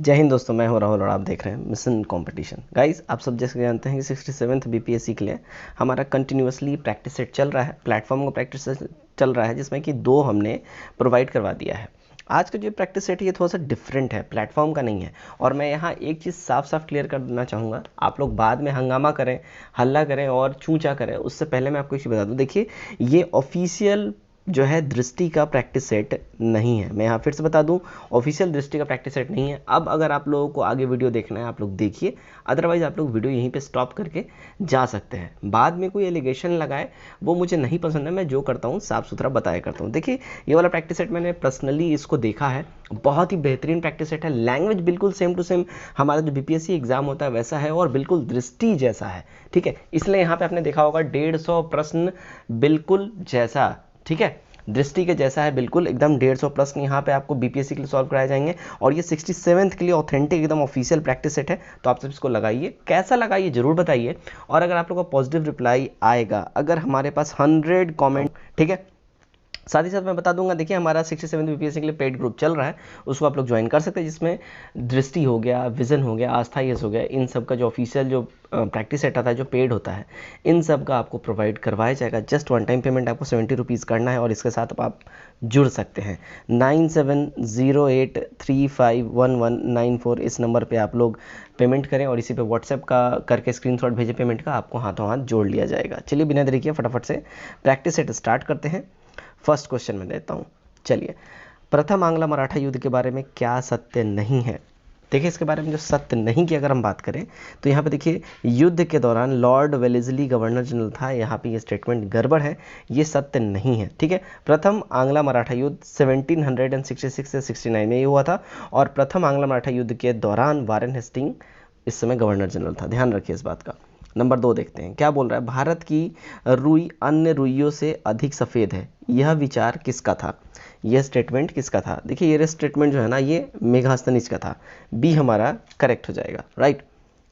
जय हिंद दोस्तों, मैं हूं राहुल और आप देख रहे हैं मिशन कंपटीशन। गाइस, आप सब जैसे जानते हैं कि 67th बीपीएससी के लिए हमारा कंटिन्यूअसली प्रैक्टिस सेट चल रहा है, प्लेटफॉर्म का प्रैक्टिस सेट चल रहा है, जिसमें कि 2 हमने प्रोवाइड करवा दिया है। आज का जो प्रैक्टिस सेट है ये थोड़ा सा डिफरेंट है, प्लेटफॉर्म का नहीं है। और मैं यहाँ एक चीज़ साफ साफ क्लियर कर देना चाहूँगा, आप लोग बाद में हंगामा करें, हल्ला करें और चूचा करें, उससे पहले मैं आपको एक चीज़ बता दूँ। देखिए, ये ऑफिशियल जो है दृष्टि का प्रैक्टिस सेट नहीं है। मैं यहाँ फिर से बता दूं, ऑफिशियल दृष्टि का प्रैक्टिस सेट नहीं है। अब अगर आप लोगों को आगे वीडियो देखना है, आप लोग देखिए, अदरवाइज आप लोग वीडियो यहीं पे स्टॉप करके जा सकते हैं। बाद में कोई एलिगेशन लगाए, वो मुझे नहीं पसंद है। मैं जो करता हूँ साफ सुथरा बताया करता हूँ। देखिए, ये वाला प्रैक्टिस सेट मैंने पर्सनली इसको देखा है, बहुत ही बेहतरीन प्रैक्टिस सेट है। लैंग्वेज बिल्कुल सेम टू सेम हमारा जो बीपीएससी एग्जाम होता है वैसा है, और बिल्कुल दृष्टि जैसा है। ठीक है, इसलिए यहाँ पे आपने देखा होगा 150 प्रश्न बिल्कुल जैसा, ठीक है, दृष्टि के जैसा है, बिल्कुल एकदम 150 प्रश्न यहाँ पे आपको बीपीएससी के लिए सॉल्व कराए जाएंगे। और ये 67th के लिए ऑथेंटिक एकदम ऑफिशियल प्रैक्टिस सेट है। तो आप सब इसको लगाइए, कैसा लगा ये जरूर बताइए। और अगर आप लोगों का पॉजिटिव रिप्लाई आएगा, अगर हमारे पास 100 कमेंट, ठीक है, साथ ही साथ मैं बता दूंगा, देखिए हमारा 67 बीपीएससी के लिए पेड ग्रुप चल रहा है, उसको आप लोग ज्वाइन कर सकते हैं, जिसमें दृष्टि हो गया, विजन हो गया, आस्था यस हो गया, इन सब का जो ऑफिशियल जो प्रैक्टिस सेट आता है, जो पेड होता है, इन सब का आपको प्रोवाइड करवाया जाएगा। जस्ट वन टाइम पेमेंट आपको 70 रुपीज़ करना है, और इसके साथ आप जुड़ सकते हैं। 9708351194 इस नंबर पर आप लोग पेमेंट करें, और इसी पे व्हाट्सएप का करके स्क्रीनशॉट भेजें पेमेंट का, आपको हाथों हाथ जोड़ लिया जाएगा। चलिए बिना देरी किए फटाफट से प्रैक्टिस सेट स्टार्ट करते हैं। फर्स्ट क्वेश्चन में देता हूं। चलिए, प्रथम आंग्ल मराठा युद्ध के बारे में क्या सत्य नहीं है। देखिए, इसके बारे में जो सत्य नहीं की अगर हम बात करें, तो यहाँ पे देखिए, युद्ध के दौरान लॉर्ड वेलेस्ली गवर्नर जनरल था। यहाँ पे ये स्टेटमेंट गड़बड़ है, ये सत्य नहीं है। ठीक है, प्रथम आंग्ल मराठा युद्ध 1766 से 69 में ये हुआ था, और प्रथम आंग्ल मराठा युद्ध के दौरान वारेन हेस्टिंग इस समय गवर्नर जनरल था। ध्यान रखिए इस बात का। नंबर 2 देखते हैं, क्या बोल रहा है। भारत की रुई अन्य रुइयों से अधिक सफ़ेद है, यह विचार किसका था। यह स्टेटमेंट किसका था। देखिए, ये स्टेटमेंट जो है ना, ये मेघास्तनीज का था। बी हमारा करेक्ट हो जाएगा, राइट।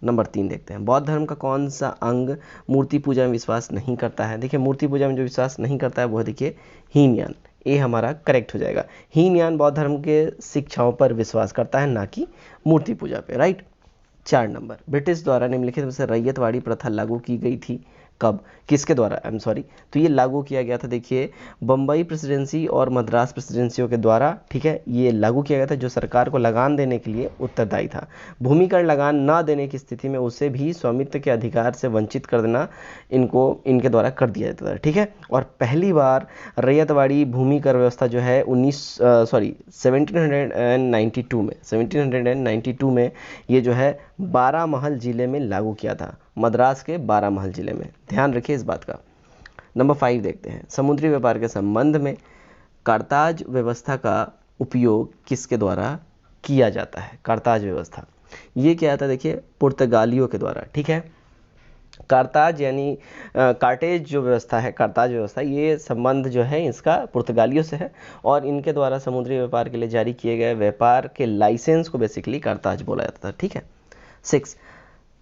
नंबर 3 देखते हैं, बौद्ध धर्म का कौन सा अंग मूर्ति पूजा में विश्वास नहीं करता है। देखिए, मूर्ति पूजा में जो विश्वास नहीं करता है वो है, देखिए, हीनयान। ए हमारा करेक्ट हो जाएगा। हीनयान बौद्ध धर्म के शिक्षाओं पर विश्वास करता है, ना कि मूर्ति पूजा पे, राइट। 4 नंबर, ब्रिटिश द्वारा निम्नलिखित में से रैयतवाड़ी प्रथा लागू की गई थी, कब, किसके द्वारा, आई एम सॉरी। तो ये लागू किया गया था, देखिए, बम्बई प्रेसिडेंसी और मद्रास प्रेसिडेंसियों के द्वारा। ठीक है, ये लागू किया गया था, जो सरकार को लगान देने के लिए उत्तरदायी था। भूमि कर लगान न देने की स्थिति में उसे भी स्वामित्व के अधिकार से वंचित कर देना इनके द्वारा कर दिया जाता था। ठीक है, और पहली बार रैयतवाड़ी भूमि कर व्यवस्था जो है 1792 में ये जो है बारामहल जिले में लागू किया था, मद्रास के बारामहल जिले में। ध्यान रखिए इस बात का। नंबर 5 देखते हैं, समुद्री व्यापार के संबंध में कारताज व्यवस्था का उपयोग किसके द्वारा किया जाता है। कारताज व्यवस्था ये क्या था, देखिए, पुर्तगालियों के द्वारा। ठीक है, कारताज यानी कार्टेज जो व्यवस्था है, कारताज व्यवस्था, ये संबंध जो है इसका पुर्तगालियों से है, और इनके द्वारा समुद्री व्यापार के लिए जारी किए गए व्यापार के लाइसेंस को बेसिकली कारताज बोला जाता था। ठीक है। 6,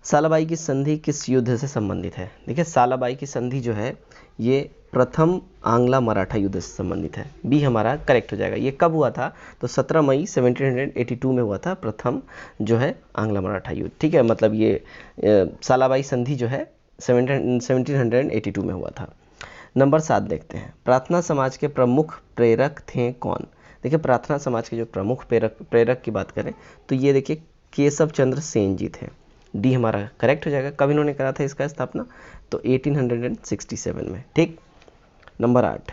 सालाबाई की संधि किस युद्ध से संबंधित है। देखिए, सालाबाई की संधि जो है ये प्रथम आंग्ल मराठा युद्ध से संबंधित है। बी हमारा करेक्ट हो जाएगा। ये कब हुआ था, तो 17 मई 1782 में हुआ था प्रथम जो है आंग्ल मराठा युद्ध। ठीक है, मतलब ये सालाबाई संधि जो है 1782 में हुआ था। नंबर 7 देखते हैं, प्रार्थना समाज के प्रमुख प्रेरक थे कौन। देखिए, प्रार्थना समाज के जो प्रमुख प्रेरक की बात करें, तो ये देखिए केशव चंद्र सेन जी थे। डी हमारा करेक्ट हो जाएगा। कब इन्होंने करा था इसका स्थापना, तो 1867 में। ठीक। नंबर 8,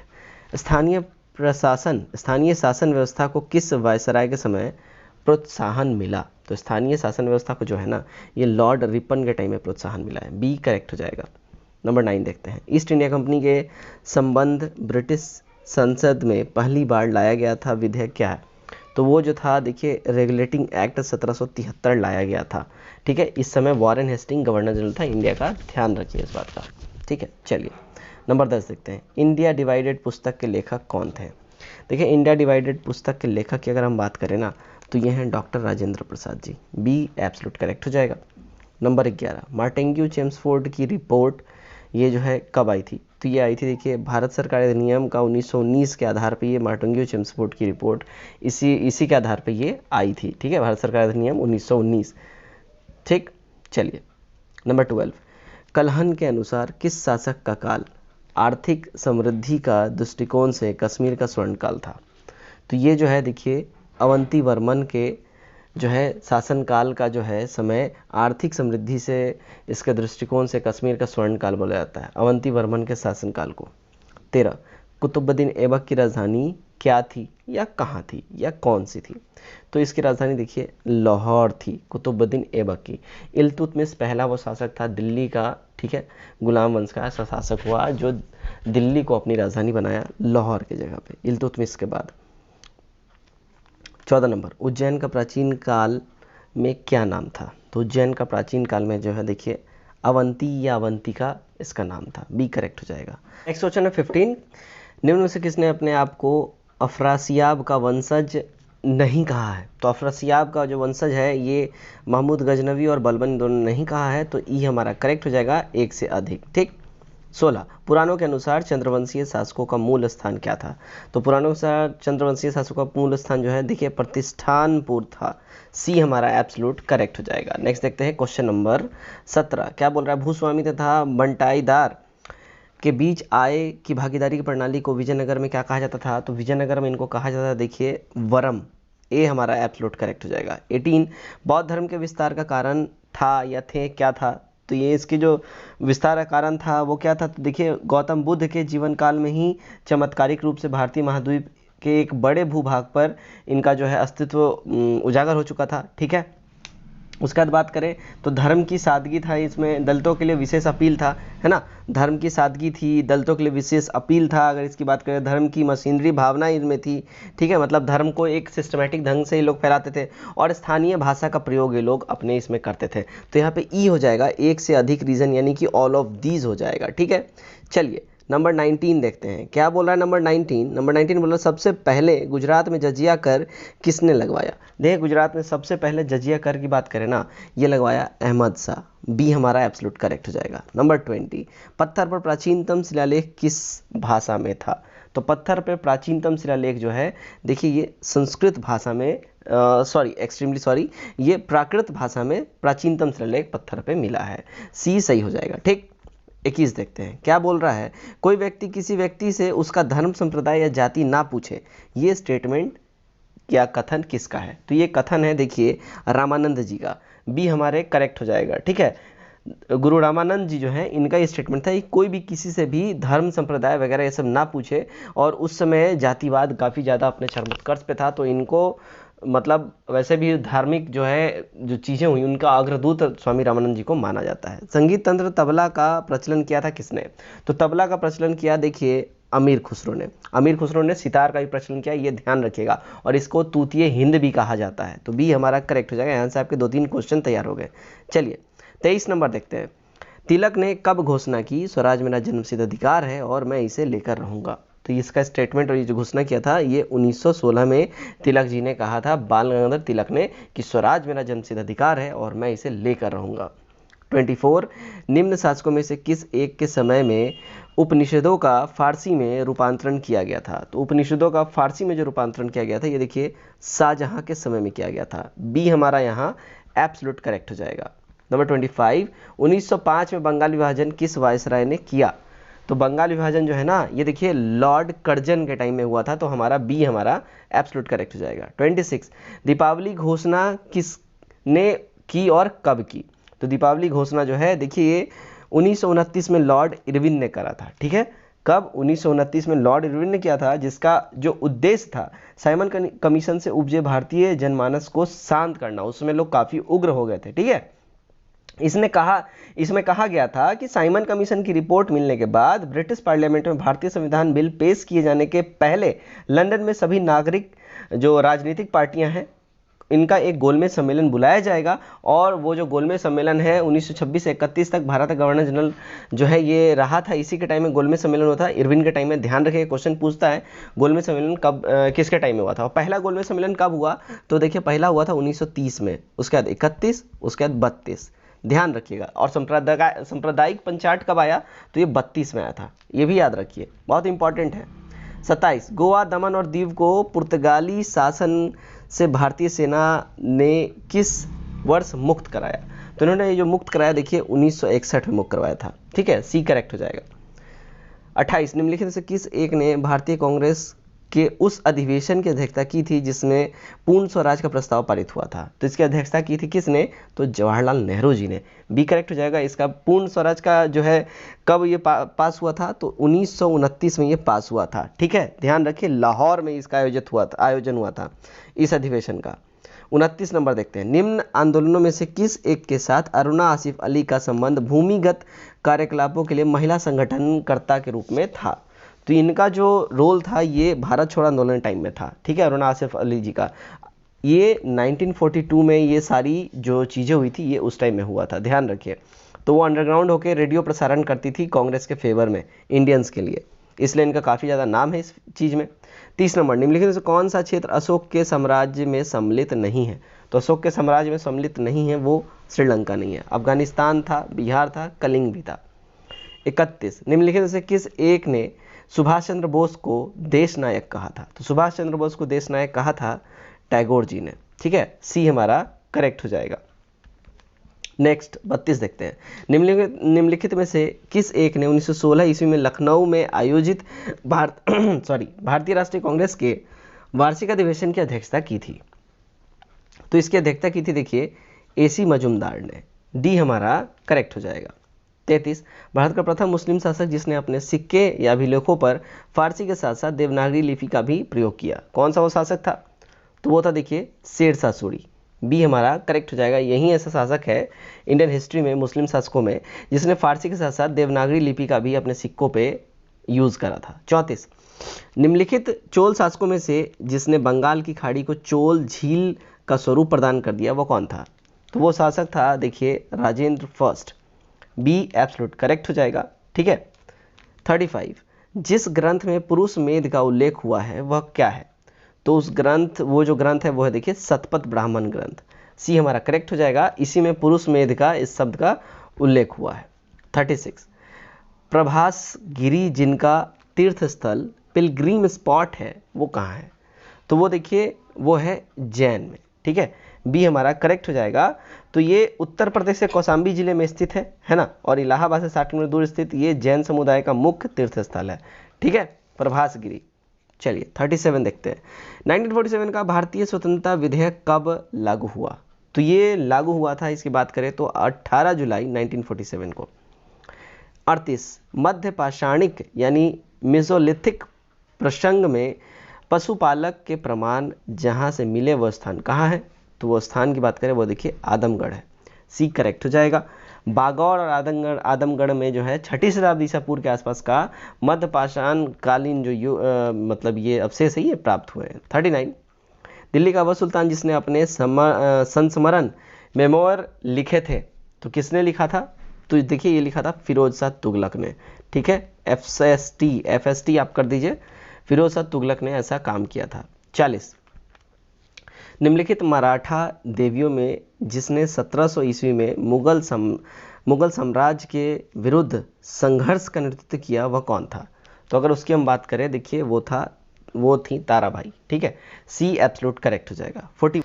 स्थानीय शासन व्यवस्था को किस वायसराय के समय प्रोत्साहन मिला। तो स्थानीय शासन व्यवस्था को जो है ना, ये लॉर्ड रिपन के टाइम में प्रोत्साहन मिला है। बी करेक्ट हो जाएगा। नंबर 9 देखते हैं, ईस्ट इंडिया कंपनी के संबंध ब्रिटिश संसद में पहली बार लाया गया था विधेयक क्या है। तो वो जो था, देखिए, रेगुलेटिंग एक्ट 1773 लाया गया था। ठीक है, इस समय वारेन हेस्टिंग गवर्नर जनरल था इंडिया का। ध्यान रखिए इस बात का। ठीक है, चलिए नंबर 10 देखते हैं, इंडिया डिवाइडेड पुस्तक के लेखक कौन थे। देखिए, इंडिया डिवाइडेड पुस्तक के लेखक की अगर हम बात करें ना, तो ये हैं doctor Rajendra Prasad ji. B absolute correct हो जाएगा। नंबर 11, मार्टेंग्यू चेम्सफोर्ड की रिपोर्ट ये जो है कब आई थी, तो ये आई थी, देखिए भारत सरकार अधिनियम का 1919 के आधार पे ये मार्टुंगियो चेम्सफोर्ड की रिपोर्ट इसी के आधार पे ये आई थी, ठीक है, भारत सरकार अधिनियम 1919। ठीक, चलिए नंबर 12, कल्हन के अनुसार किस शासक का काल आर्थिक समृद्धि का दृष्टिकोण से कश्मीर का स्वर्णकाल था? तो ये जो है देखिए अवंती वर्मन के जो है शासनकाल का जो है समय आर्थिक समृद्धि से इसके दृष्टिकोण से कश्मीर का स्वर्णकाल बोला जाता है, अवंती वर्मन के शासनकाल को। 13, कुतुबुद्दीन ऐबक की राजधानी क्या थी या कहाँ थी या कौन सी थी? तो इसकी राजधानी देखिए लाहौर थी, कुतुबुद्दीन ऐबक की। इल्तुतमिश पहला वो शासक था दिल्ली का, ठीक है, गुलाम वंश का ऐसा शासक हुआ जो दिल्ली को अपनी राजधानी बनाया लाहौर की जगह पे इल्तुतमिश के बाद। 14 नंबर, उज्जैन का प्राचीन काल में क्या नाम था? तो उज्जैन का प्राचीन काल में जो है देखिए अवंती या अवंतिका इसका नाम था, बी करेक्ट हो जाएगा। नेक्स्ट क्वेश्चन है 15, निम्न में से किसने अपने आप को अफरासियाब का वंशज नहीं कहा है? तो अफरासियाब का जो वंशज है ये महमूद गजनवी और बलबन दोनों नहीं कहा है, तो ई हमारा करेक्ट हो जाएगा, एक से अधिक। ठीक, 16, पुराणों के अनुसार चंद्रवंशीय शासकों का मूल स्थान क्या था? तो पुराणों के अनुसार चंद्रवंशीय शासकों का मूल स्थान जो है देखिए प्रतिष्ठानपुर था, सी हमारा एब्सोल्यूट करेक्ट हो जाएगा। नेक्स्ट देखते हैं क्वेश्चन नंबर 17, क्या बोल रहा है? भूस्वामी तथा बंटाईदार के बीच आय की भागीदारी की प्रणाली को विजयनगर में क्या कहा जाता था? तो विजयनगर में इनको कहा जाता था देखिए वरम, ए हमारा एब्सोल्यूट करेक्ट हो जाएगा। 18, बौद्ध धर्म के विस्तार का कारण था या थे क्या था? तो ये इसकी जो विस्तार का कारण था वो क्या था? तो देखिए गौतम बुद्ध के जीवन काल में ही चमत्कारिक रूप से भारतीय महाद्वीप के एक बड़े भूभाग पर इनका जो है अस्तित्व उजागर हो चुका था, ठीक है। उसके बाद बात करें तो धर्म की सादगी था, इसमें दलितों के लिए विशेष अपील था, है ना, धर्म की सादगी थी, दलितों के लिए विशेष अपील था। अगर इसकी बात करें धर्म की मशीनरी भावना इनमें थी, ठीक है, मतलब धर्म को एक सिस्टमेटिक ढंग से ये लोग फैलाते थे और स्थानीय भाषा का प्रयोग ये लोग अपने इसमें करते थे। तो यहाँ पे ई हो जाएगा, एक से अधिक रीजन, यानी कि ऑल ऑफ दीज हो जाएगा, ठीक है। चलिए नंबर 19 देखते हैं, क्या बोल रहा है नंबर 19? नंबर 19 बोल रहा है सबसे पहले गुजरात में जजिया कर किसने लगवाया? देखिए गुजरात में सबसे पहले जजिया कर की बात करें ना, ये लगवाया अहमद शाह, बी हमारा एब्सोल्यूट करेक्ट हो जाएगा। नंबर 20, पत्थर पर प्राचीनतम शिलालेख किस भाषा में था? तो पत्थर पर प्राचीनतम शिलालेख जो है देखिए ये संस्कृत भाषा में ये प्राकृत भाषा में प्राचीनतम शिलालेख पत्थर पे मिला है, सी सही हो जाएगा, ठीक। 21 देखते हैं, क्या बोल रहा है? कोई व्यक्ति किसी व्यक्ति से उसका धर्म संप्रदाय या जाति ना पूछे, ये स्टेटमेंट या कथन किसका है? तो ये कथन है देखिए रामानंद जी का, बी हमारे करेक्ट हो जाएगा, ठीक है। गुरु रामानंद जी जो है इनका ये स्टेटमेंट था कि कोई भी किसी से भी धर्म संप्रदाय वगैरह ये सब ना पूछे, और उस समय जातिवाद काफ़ी ज़्यादा अपने चरमोत्कर्ष पे था, तो इनको मतलब वैसे भी धार्मिक जो है जो चीज़ें हुई उनका अग्रदूत स्वामी रामानंद जी को माना जाता है। संगीत तंत्र तबला का प्रचलन किया था किसने? तो तबला का प्रचलन किया देखिए अमीर खुसरो ने। अमीर खुसरो ने सितार का भी प्रचलन किया, ये ध्यान रखिएगा, और इसको तूतीय हिंद भी कहा जाता है, तो बी हमारा करेक्ट हो जाएगा। यहाँ से आपके 2-3 क्वेश्चन तैयार हो गए। चलिए 23 नंबर देखते हैं, तिलक ने कब घोषणा की स्वराज मेरा जन्मसिद्ध अधिकार है और मैं इसे लेकर रहूंगा? तो इसका स्टेटमेंट और ये जो घोषणा किया था ये 1916 में तिलक जी ने कहा था, बाल गंगाधर तिलक ने, कि स्वराज मेरा जन्मसिद्ध अधिकार है और मैं इसे लेकर रहूंगा। 24, निम्न शासकों में से किस एक के समय में उपनिषदों का फारसी में रूपांतरण किया गया था? तो उपनिषदों का फारसी में जो रूपांतरण किया गया था ये देखिए शाहजहां के समय में किया गया था, बी हमारा यहाँ एब्सोल्यूट करेक्ट हो जाएगा। नंबर 25, 1905 में बंगाल विभाजन किस वायसराय ने किया? तो बंगाल विभाजन जो है ना ये देखिए लॉर्ड कर्जन के टाइम में हुआ था, तो हमारा बी हमारा एब्सोल्यूट करेक्ट हो जाएगा। 26, दीपावली घोषणा किसने की और कब की? तो दीपावली घोषणा जो है देखिए ये 1929 में लॉर्ड इरविन ने करा था, ठीक है। कब? 1929 में लॉर्ड इरविन ने किया था, जिसका जो उद्देश्य था साइमन कमीशन से उपजे भारतीय जनमानस को शांत करना। उसमें लोग काफ़ी उग्र हो गए थे, ठीक है। इसमें कहा गया था कि साइमन कमीशन की रिपोर्ट मिलने के बाद ब्रिटिश पार्लियामेंट में भारतीय संविधान बिल पेश किए जाने के पहले लंदन में सभी नागरिक जो राजनीतिक पार्टियां हैं इनका एक गोलमेज सम्मेलन बुलाया जाएगा, और वो जो गोलमेज सम्मेलन है 1926 से 31 तक भारत का गवर्नर जनरल जो है ये रहा था, इसी के टाइम में गोलमेज सम्मेलन होता है। इरविन के टाइम में, ध्यान रखिए क्वेश्चन पूछता है गोलमेज सम्मेलन कब किसके टाइम में हुआ था, और पहला गोलमेज सम्मेलन कब हुआ? तो देखिए पहला हुआ था 1930 में, उसके बाद 31, उसके बाद 32, ध्यान रखिएगा। और सांप्रदायिक पंचाट कब आया, तो ये 32 में आया था, ये भी याद रखिए, बहुत इंपॉर्टेंट है। 27, गोवा, दमन और दीव को पुर्तगाली शासन से भारतीय सेना ने किस वर्ष मुक्त कराया। तो इन्होंने ये जो मुक्त कराया देखिए 1961 में मुक्त करवाया था, ठीक है, सी करेक्ट हो जाएगा। 28, निम्नलिखित में से किस एक ने भारतीय कांग्रेस के उस अधिवेशन की अध्यक्षता की थी जिसमें पूर्ण स्वराज का प्रस्ताव पारित हुआ था। तो इसकी अध्यक्षता की थी किसने, तो जवाहरलाल नेहरू जी ने, बी करेक्ट हो जाएगा इसका। पूर्ण स्वराज का जो है कब ये पास हुआ था, तो 1929 में ये पास हुआ था, ठीक है, ध्यान रखिए, लाहौर में इसका आयोजन हुआ था इस अधिवेशन का। 29 नंबर देखते हैं, निम्न आंदोलनों में से किस एक के साथ अरुणा आसिफ अली का संबंध भूमिगत कार्यकलापों के लिए महिला संगठनकर्ता के रूप में था। तो इनका जो रोल था ये भारत छोड़ो आंदोलन टाइम में था, ठीक है, अरुणा आसिफ अली जी का। ये 1942 में ये सारी जो चीज़ें हुई थी ये उस टाइम में हुआ था, ध्यान रखिए। तो वो अंडरग्राउंड होकर रेडियो प्रसारण करती थी कांग्रेस के फेवर में, इंडियंस के लिए, इसलिए इनका काफ़ी ज़्यादा नाम है इस चीज़ में। 30 नंबर, निम्नलिखित में से कौन सा क्षेत्र अशोक के साम्राज्य में सम्मिलित नहीं है। तो अशोक के साम्राज्य में सम्मिलित नहीं है वो श्रीलंका नहीं है, अफगानिस्तान था, बिहार था, कलिंग भी था। 31, निम्नलिखित में से किस एक ने सुभाष चंद्र बोस को देश नायक कहा था। तो सुभाष चंद्र बोस को देश नायक कहा था टैगोर जी ने, ठीक है, सी हमारा करेक्ट हो जाएगा। नेक्स्ट 32 देखते हैं, निम्नलिखित में से किस एक ने 1916 ईस्वी में लखनऊ में आयोजित भारतीय राष्ट्रीय कांग्रेस के वार्षिक अधिवेशन की अध्यक्षता की थी। तो इसकी अध्यक्षता की थी देखिए AC मजुमदार ने, डी हमारा करेक्ट हो जाएगा। 33, भारत का प्रथम मुस्लिम शासक जिसने अपने सिक्के या अभिलेखों पर फारसी के साथ साथ देवनागरी लिपि का भी प्रयोग किया, कौन सा वो शासक था, तो वो था देखिए शेरशाह सूरी, बी हमारा करेक्ट हो जाएगा। यही ऐसा शासक है इंडियन हिस्ट्री में मुस्लिम शासकों में जिसने फारसी के साथ साथ देवनागरी लिपि का भी अपने सिक्कों पे यूज करा था। 34, निम्नलिखित चोल शासकों में से जिसने बंगाल की खाड़ी को चोल झील का स्वरूप प्रदान कर दिया वो कौन था, तो वो शासक था देखिए Rajendra first, B absolute correct हो जाएगा, ठीक है। 35, जिस ग्रंथ में पुरुष मेध का उल्लेख हुआ है वह क्या है, तो वो जो ग्रंथ है वो है देखिए शतपथ ब्राह्मण ग्रंथ, सी हमारा करेक्ट हो जाएगा, इसी में पुरुष मेध का इस शब्द का उल्लेख हुआ है। 36, प्रभास गिरी जिनका तीर्थ स्थल पिलग्रिम स्पॉट है वो कहाँ है, तो वो देखिए वो है जैन में, ठीक है, बी हमारा करेक्ट हो जाएगा। तो ये उत्तर प्रदेश के कौशाम्बी जिले में स्थित है ना, और इलाहाबाद से 60 किलोमीटर दूर स्थित ये जैन समुदाय का मुख्य तीर्थ स्थल है, ठीक है, प्रभास गिरी। चलिए 37 देखते हैं, 1947 का भारतीय स्वतंत्रता विधेयक कब लागू हुआ, तो ये लागू हुआ था, इसकी बात करें तो 18 जुलाई 1947 को। 38, मध्य पाषाणिक यानी मेसोलिथिक प्रसंग में पशुपालक के प्रमाण जहां से मिले वह स्थान कहाँ है, तो वो स्थान की बात करें वो देखिए आदमगढ़ है, सी करेक्ट हो जाएगा। बागौर और आदमगढ़ में जो है 6ठी शताब्दी ईसा पूर्व के आसपास का मध्य पाषाण कालीन जो मतलब ये अवशेष है ये प्राप्त हुए हैं। 39, दिल्ली का वह सुल्तान जिसने अपने संस्मरण मेमोर लिखे थे, तो किसने लिखा था, तो देखिए ये लिखा था फिरोज शाह तुगलक ने, ठीक है, FST आप कर दीजिए, फिरोज शाह तुगलक ने ऐसा काम किया था। 40, निम्नलिखित मराठा देवियों में जिसने 1700 ईस्वी में मुगल साम्राज्य के विरुद्ध संघर्ष का नेतृत्व किया वह कौन था, तो अगर उसकी हम बात करें देखिए वो थी ताराबाई, ठीक है, सी एब्सोल्यूट करेक्ट हो जाएगा। 40,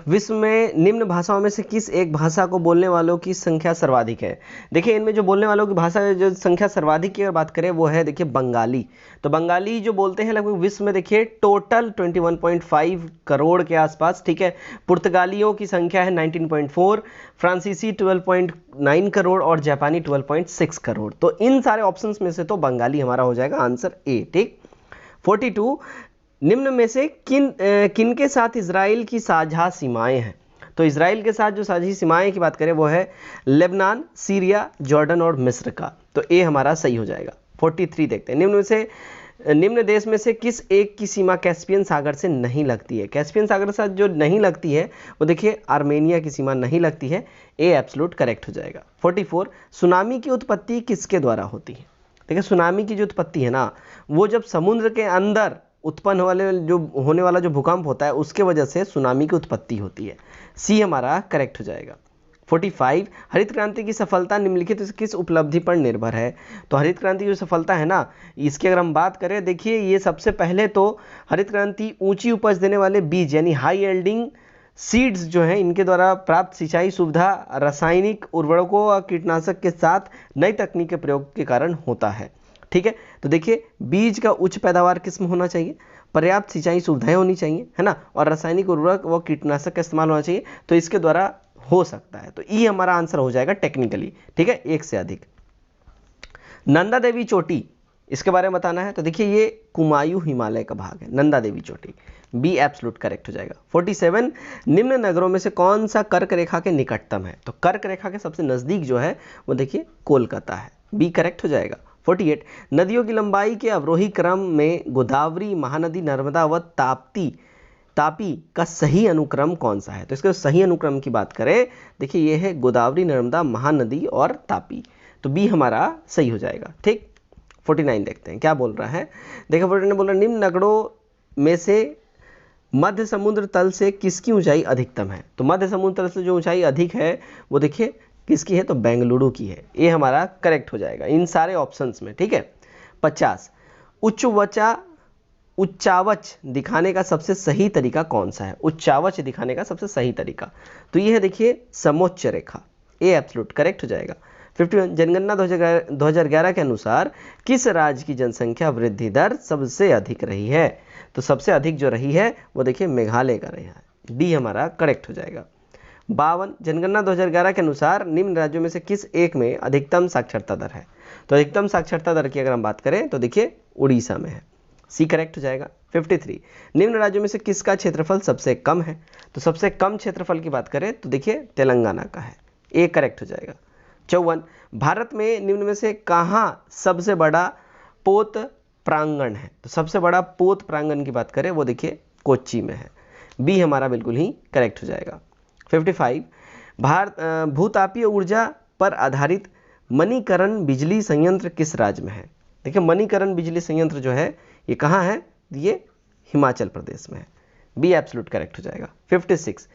विश्व में निम्न भाषाओं में से किस एक भाषा को बोलने वालों की संख्या सर्वाधिक है, देखिए इनमें जो बोलने वालों की भाषा जो संख्या सर्वाधिक की अगर बात करें वो है देखिए बंगाली। तो बंगाली जो बोलते हैं लगभग विश्व में देखिए टोटल 21.5 करोड़ के आसपास, ठीक है, पुर्तगालियों की संख्या है 19.4, फ्रांसीसी 12.9 करोड़ और जापानी 12.6 करोड़। तो इन सारे ऑप्शंस में से तो बंगाली हमारा हो जाएगा आंसर ए, ठीक। 42, निम्न में से किन के साथ इजराइल की साझा सीमाएं हैं, तो इजराइल के साथ जो साझी सीमाएं की बात करें वो है लेबनान, सीरिया, जॉर्डन और मिस्र का, तो ए हमारा सही हो जाएगा। 43 देखते हैं, निम्न देश में से किस एक की सीमा कैस्पियन सागर से नहीं लगती है, कैस्पियन सागर के साथ जो नहीं लगती है वो देखिए आर्मेनिया की सीमा नहीं लगती है, ए एब्सोल्यूट करेक्ट हो जाएगा। 44, सुनामी की उत्पत्ति किसके द्वारा होती है, देखिए सुनामी की जो उत्पत्ति है ना वो जब समुद्र के अंदर उत्पन्न होने वाला जो भूकंप होता है उसके वजह से सुनामी की उत्पत्ति होती है, सी हमारा करेक्ट हो जाएगा। 45 हरित क्रांति की सफलता निम्नलिखित किस उपलब्धि पर निर्भर है। तो हरित क्रांति की जो सफलता है ना, इसकी अगर हम बात करें, देखिए ये सबसे पहले तो हरित क्रांति ऊंची उपज देने वाले बीज यानी हाई यील्डिंग सीड्स जो हैं इनके द्वारा प्राप्त सिंचाई सुविधा, रासायनिक उर्वरकों और कीटनाशक के साथ नई तकनीक के प्रयोग के कारण होता है। ठीक है, तो देखिए बीज का उच्च पैदावार किस्म होना चाहिए, पर्याप्त सिंचाई सुविधाएं होनी चाहिए, है ना, और रासायनिक उर्वरक व कीटनाशक का इस्तेमाल होना चाहिए, तो इसके द्वारा हो सकता है। तो ई हमारा आंसर हो जाएगा टेक्निकली। ठीक है, एक से अधिक। नंदा देवी चोटी, इसके बारे में बताना है। तो देखिए ये कुमायूं हिमालय का भाग है, नंदा देवी चोटी, बी एब्सोल्यूट करेक्ट हो जाएगा। 47 निम्न नगरों में से कौन सा कर्क रेखा के निकटतम है। तो कर्क रेखा के सबसे नजदीक जो है वो देखिए कोलकाता है, बी करेक्ट हो जाएगा। 48 नदियों की लंबाई के अवरोही क्रम में गोदावरी, महानदी, नर्मदा व तापी का सही अनुक्रम कौन सा है। तो इसके सही अनुक्रम की बात करें, देखिए ये है गोदावरी, नर्मदा, महानदी और तापी, तो बी हमारा सही हो जाएगा। ठीक, 49 देखते हैं क्या बोल रहा है। देखो 49 बोल रहा है निम्न नगरों में से मध्य समुद्र तल से किसकी ऊंचाई अधिकतम है। तो मध्य समुद्र तल से जो ऊंचाई अधिक है वो देखिए किसकी है, तो बेंगलुरु की है, ये हमारा करेक्ट हो जाएगा इन सारे ऑप्शंस में। ठीक है, 50 उच्चावच दिखाने का सबसे सही तरीका कौन सा है। उच्चावच दिखाने का सबसे सही तरीका, तो ये है देखिए समोच्च रेखा, ए एब्सोल्यूट करेक्ट हो जाएगा। 51 जनगणना 2011 के अनुसार किस राज्य की जनसंख्या वृद्धि दर सबसे अधिक रही है। तो सबसे अधिक जो रही है वो देखिए मेघालय का रहा है, डी हमारा करेक्ट हो जाएगा। 52 जनगणना 2011 के अनुसार निम्न राज्यों में से किस एक में अधिकतम साक्षरता दर है। तो अधिकतम साक्षरता दर की अगर हम बात करें तो देखिए उड़ीसा में है, सी करेक्ट हो जाएगा। 53 निम्न राज्यों में से किसका क्षेत्रफल सबसे कम है। तो सबसे कम क्षेत्रफल की बात करें तो देखिए तेलंगाना का है, ए करेक्ट हो जाएगा। 54 भारत में निम्न में से कहाँ सबसे बड़ा पोत प्रांगण है। तो सबसे बड़ा पोत प्रांगण की बात करें वो देखिए कोच्चि में है, बी हमारा बिल्कुल ही करेक्ट हो जाएगा। 55 भूतापीय ऊर्जा पर आधारित मणिकरण बिजली संयंत्र किस राज्य में है। देखिए मणिकरण बिजली संयंत्र जो है ये कहाँ है, ये हिमाचल प्रदेश में है, बी एब्सोल्यूट करेक्ट हो जाएगा। 56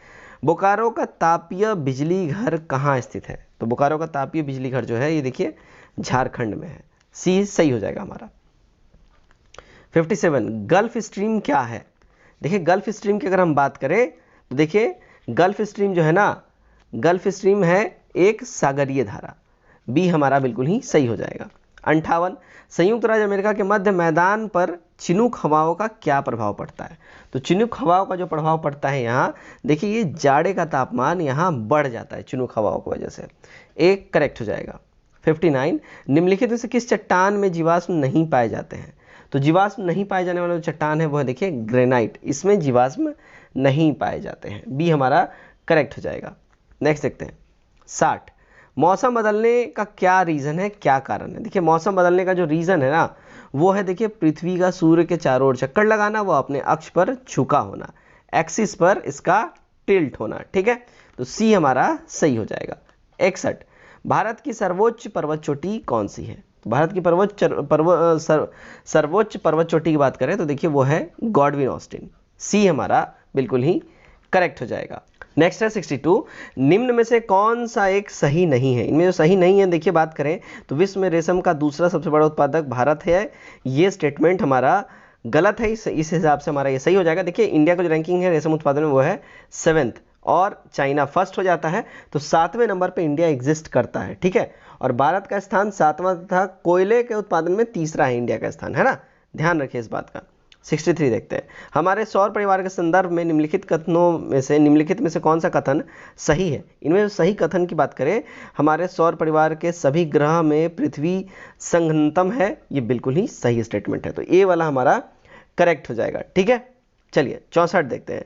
बोकारो का तापीय बिजली घर कहाँ स्थित है। तो बोकारो का तापीय बिजली घर जो है ये देखिए झारखंड में है, सी सही हो जाएगा हमारा। 57 गल्फ स्ट्रीम क्या है। देखिए गल्फ स्ट्रीम की अगर हम बात करें तो देखिए गल्फ स्ट्रीम जो है ना, गल्फ स्ट्रीम है एक सागरीय धारा, बी हमारा बिल्कुल ही सही हो जाएगा। 58 संयुक्त राज्य अमेरिका के मध्य मैदान पर चिनूक हवाओं का क्या प्रभाव पड़ता है। तो चिनूक हवाओं का जो प्रभाव पड़ता है यहाँ देखिए ये जाड़े का तापमान यहाँ बढ़ जाता है चिनूक हवाओं की वजह से, एक करेक्ट हो जाएगा। 59 निम्नलिखित में से किस चट्टान में जीवाश्म नहीं पाए जाते हैं। तो जीवाश्म नहीं पाए जाने वाला जो चट्टान है वो है देखिए ग्रेनाइट, इसमें जीवाश्म नहीं पाए जाते हैं, बी हमारा करेक्ट हो जाएगा। नेक्स्ट देखते हैं 60 मौसम बदलने का क्या रीज़न है, क्या कारण है। देखिए मौसम बदलने का जो रीज़न है ना वो है देखिए पृथ्वी का सूर्य के चारों ओर चक्कर लगाना, वो अपने अक्ष पर झुका होना, एक्सिस पर इसका टिल्ट होना। ठीक है, तो सी हमारा सही हो जाएगा। 61 भारत की सर्वोच्च पर्वत चोटी कौन सी है। भारत की सर्वोच्च पर्वत चोटी की बात करें तो देखिए वो है गॉडविन ऑस्टिन, सी हमारा बिल्कुल ही करेक्ट हो जाएगा। नेक्स्ट है 62 निम्न में से कौन सा एक सही नहीं है। इनमें जो सही नहीं है देखिए बात करें तो विश्व में रेशम का दूसरा सबसे बड़ा उत्पादक भारत है, ये स्टेटमेंट हमारा गलत है, इस हिसाब से हमारा ये सही हो जाएगा। देखिए इंडिया का जो रैंकिंग है रेशम उत्पादन में वो है 7th और चाइना फर्स्ट हो जाता है, तो 7वें नंबर पे इंडिया एग्जिस्ट करता है। ठीक है, और भारत का स्थान 7वां तथा कोयले के उत्पादन में तीसरा है इंडिया का स्थान, है ना, ध्यान रखिए इस बात का। 63 देखते हैं हमारे सौर परिवार के संदर्भ में निम्नलिखित में से कौन सा कथन सही है। इनमें जो सही कथन की बात करें हमारे सौर परिवार के सभी ग्रह में पृथ्वी संघनतम है, ये बिल्कुल ही सही स्टेटमेंट है, तो ए वाला हमारा करेक्ट हो जाएगा। ठीक है, चलिए 64 देखते हैं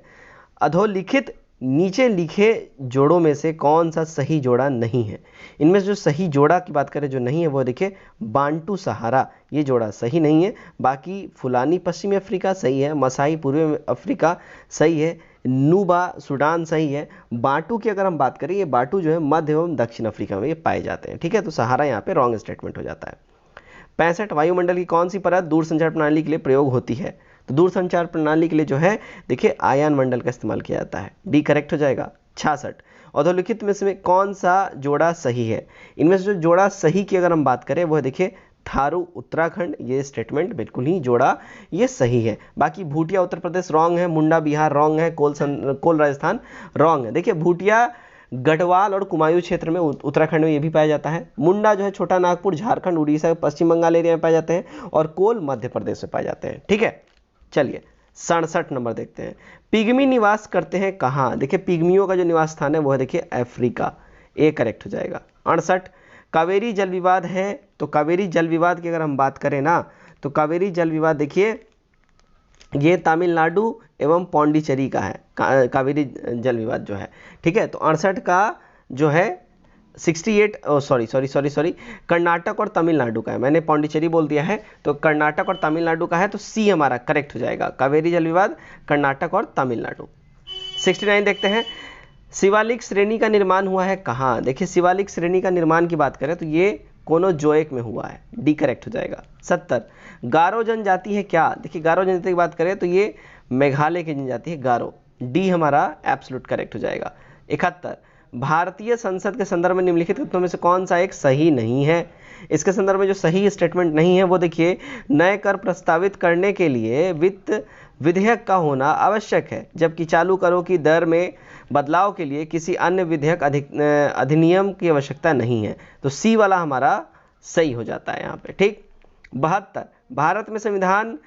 अधोलिखित नीचे लिखे जोड़ों में से कौन सा सही जोड़ा नहीं है। इनमें जो सही जोड़ा की बात करें जो नहीं है वो देखिए बांटू सहारा, ये जोड़ा सही नहीं है। बाकी फुलानी पश्चिमी अफ्रीका सही है, मसाई पूर्वी अफ्रीका सही है, नूबा सूडान सही है। बांटू की अगर हम बात करें ये बांटू जो है मध्य एवं दक्षिण अफ्रीका में ये पाए जाते हैं। ठीक है, तो सहारा यहाँ पे रॉन्ग स्टेटमेंट हो जाता है। 65 वायुमंडल की कौन सी परत दूरसंचार प्रणाली के लिए प्रयोग होती है। तो दूरसंचार प्रणाली के लिए जो है देखिए आयन मंडल का इस्तेमाल किया जाता है, डी करेक्ट हो जाएगा। 66 अधोलिखित में से कौन सा जोड़ा सही है? इनमें से जो जोड़ा सही की अगर हम बात करें वो देखिए थारू उत्तराखंड, ये स्टेटमेंट बिल्कुल ही जोड़ा ये सही है। बाकी भूटिया उत्तर प्रदेश रॉन्ग है, मुंडा बिहार रॉन्ग है, कोल राजस्थान रॉन्ग है। देखिए भूटिया गढ़वाल और कुमायूं क्षेत्र में उत्तराखंड में ये भी पाया जाता है। मुंडा जो है छोटा नागपुर झारखंड उड़ीसा पश्चिम बंगाल एरिया में पाए जाते हैं, और कोल मध्य प्रदेश में पाए जाते हैं। ठीक है, चलिए 67 नंबर देखते हैं। पिग्मी निवास करते हैं कहाँ? देखिए पिग्मियों का जो निवास स्थान है वो है देखिए अफ्रीका, ए करेक्ट हो जाएगा। 68 कावेरी जल विवाद है, तो कावेरी जल विवाद की अगर हम बात करें ना, तो कावेरी जल विवाद देखिए ये तमिलनाडु एवं पौंडीचेरी का है, कावेरी जल विवाद जो है। ठीक है, तो 68 का जो है 68 सॉरी कर्नाटक और तमिलनाडु का है, मैंने पौंडीचेरी बोल दिया है, तो कर्नाटक और तमिलनाडु का है, तो सी हमारा करेक्ट हो जाएगा। कावेरी जल विवाद कर्नाटक और तमिलनाडु। 69 देखते हैं। शिवालिक श्रेणी का निर्माण हुआ है कहाँ? देखिए शिवालिक श्रेणी का निर्माण की बात करें तो ये कोनोजोइक में हुआ है, डी करेक्ट हो जाएगा। 70 गारो जनजाति है क्या? देखिए गारो जनजाति की बात करें तो ये मेघालय की जनजाति है गारो, डी हमारा एब्सोल्यूट करेक्ट हो जाएगा। 71 भारतीय संसद के संदर्भ में निम्नलिखित कथनों में से कौन सा एक सही नहीं है? इसके संदर्भ में जो सही स्टेटमेंट नहीं है वो देखिए नए कर प्रस्तावित करने के लिए वित्त विधेयक का होना आवश्यक है, जबकि चालू करों की दर में बदलाव के लिए किसी अन्य विधेयक अधिनियम की आवश्यकता नहीं है, तो सी वाला हमारा सही हो जाता है यहाँ पे। ठीक। 72 भारत में संविधान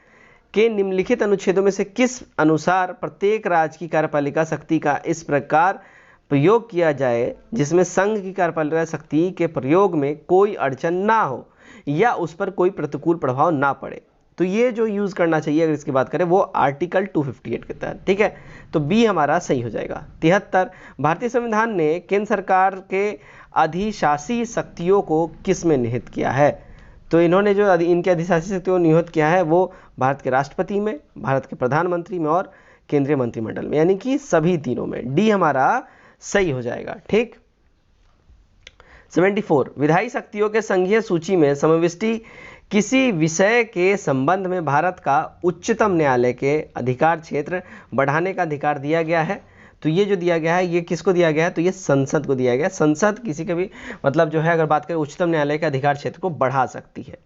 के निम्नलिखित अनुच्छेदों में से किस अनुसार प्रत्येक राज्य की कार्यपालिका शक्ति का इस प्रकार प्रयोग किया जाए जिसमें संघ की कार्यपालिका शक्ति के प्रयोग में कोई अड़चन ना हो या उस पर कोई प्रतिकूल प्रभाव ना पड़े? तो ये जो यूज करना चाहिए अगर इसकी बात करें वो आर्टिकल 258 के तहत। ठीक है, तो बी हमारा सही हो जाएगा। 73 भारतीय संविधान ने केंद्र सरकार के अधिशासी शक्तियों को किस में निहित किया है? तो इन्होंने जो इनके अधिशासी शक्तियों को निहित किया है वो भारत के राष्ट्रपति में, भारत के प्रधानमंत्री में और केंद्रीय मंत्रिमंडल में, यानी कि सभी तीनों में। डी हमारा सही हो जाएगा। ठीक। 74 विधायी शक्तियों के संघीय सूची में समाविष्टि किसी विषय के संबंध में भारत का उच्चतम न्यायालय के अधिकार क्षेत्र बढ़ाने का अधिकार दिया गया है। तो ये जो दिया गया है ये किसको दिया गया है? तो ये संसद को दिया गया है। संसद किसी के भी मतलब जो है अगर बात करें उच्चतम न्यायालय के अधिकार क्षेत्र को बढ़ा सकती है।